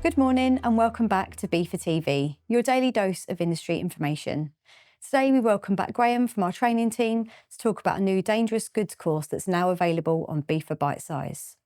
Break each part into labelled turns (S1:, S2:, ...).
S1: Good morning and welcome back to BIFA TV, your daily dose of industry information. Today we welcome back Graeme from our training team to talk about a new dangerous goods course that's now available on BIFA Bitesize.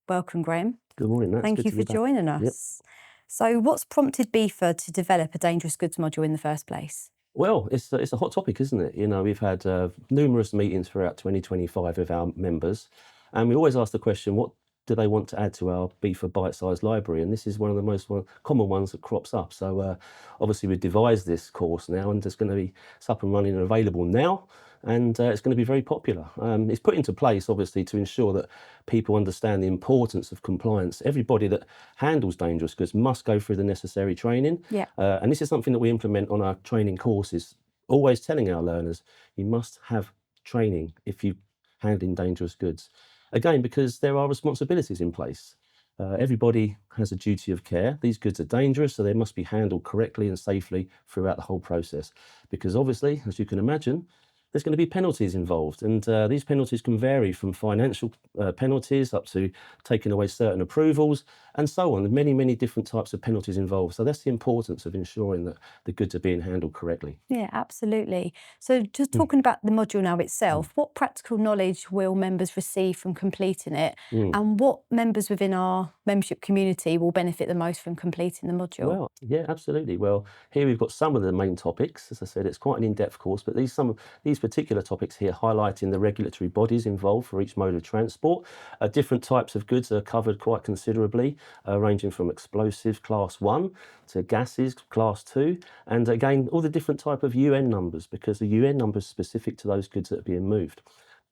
S1: Welcome, Graeme.
S2: Good morning, Nat.
S1: Thank you for joining us. So what's prompted BIFA to develop a dangerous goods module in the first place?
S2: Well, it's a hot topic, isn't it? You know, we've had numerous meetings throughout 2025 with our members, and we always ask the question, what do they want to add to our BIFA bite-sized library? And this is one of the most common ones that crops up. So obviously we've devised this course now, and it's going to be up and running and available now, and it's going to be very popular. It's put into place, obviously, to ensure that people understand the importance of compliance. Everybody that handles dangerous goods must go through the necessary training.
S1: Yeah.
S2: And this is something that we implement on our training courses, always telling our learners, you must have training if you're handling dangerous goods. Again, because there are responsibilities in place. Everybody has a duty of care. These goods are dangerous, so they must be handled correctly and safely throughout the whole process. Because obviously, as you can imagine, there's going to be penalties involved, and these penalties can vary from financial penalties up to taking away certain approvals and so on. Many, many different types of penalties involved. So that's the importance of ensuring that the goods are being handled correctly.
S1: Yeah, absolutely. So just talking about the module now itself, what practical knowledge will members receive from completing it, and what members within our membership community will benefit the most from completing the module?
S2: Well, yeah, absolutely. Well, here we've got some of the main topics. As I said, it's quite an in-depth course, but these particular topics here highlighting the regulatory bodies involved for each mode of transport. Different types of goods are covered quite considerably, ranging from explosives class 1 to gases class 2, and again, all the different type of UN numbers, because the UN number is specific to those goods that are being moved.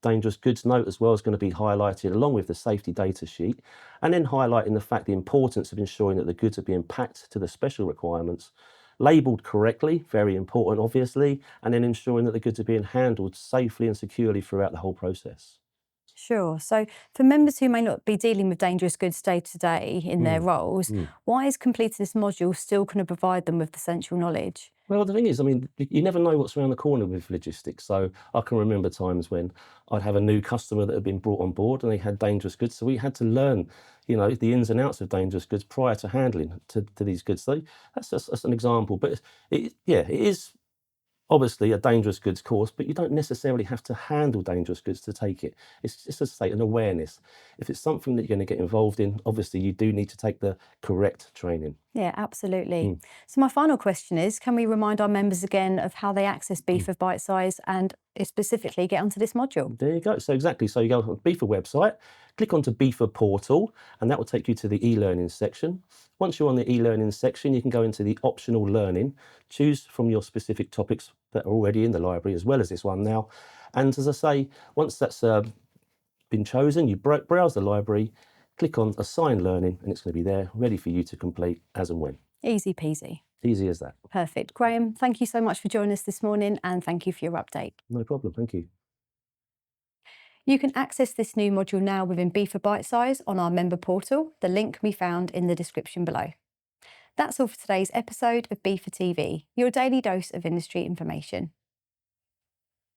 S2: Dangerous goods note as well is going to be highlighted along with the safety data sheet, and then highlighting the importance of ensuring that the goods are being packed to the special requirements, labelled correctly, very important obviously, and then ensuring that the goods are being handled safely and securely throughout the whole process.
S1: Sure. So for members who may not be dealing with dangerous goods day to day in their roles, why is completing this module still going to provide them with essential knowledge?
S2: Well, the thing is, I mean, you never know what's around the corner with logistics. So I can remember times when I'd have a new customer that had been brought on board and they had dangerous goods. So we had to learn, you know, the ins and outs of dangerous goods prior to handling to these goods. So that's an example. But it is obviously a dangerous goods course, but you don't necessarily have to handle dangerous goods to take it. It's just, as I say, an awareness. If it's something that you're going to get involved in, obviously you do need to take the correct training.
S1: Yeah, absolutely. So my final question is, can we remind our members again of how they access BIFA Bitesize and specifically get onto this module?
S2: There you go. So exactly. So you go on the BIFA website, click onto BIFA portal, and that will take you to the e-learning section. Once you're on the e-learning section, you can go into the optional learning, choose from your specific topics that are already in the library, as well as this one now. And as I say, once that's been chosen, you browse the library, click on Assign Learning, and it's going to be there, ready for you to complete as and when.
S1: Easy peasy.
S2: Easy as that.
S1: Perfect. Graeme, thank you so much for joining us this morning, and thank you for your update.
S2: No problem. Thank you.
S1: You can access this new module now within BIFA Bitesize on our member portal. The link can be found in the description below. That's all for today's episode of BIFA TV, your daily dose of industry information.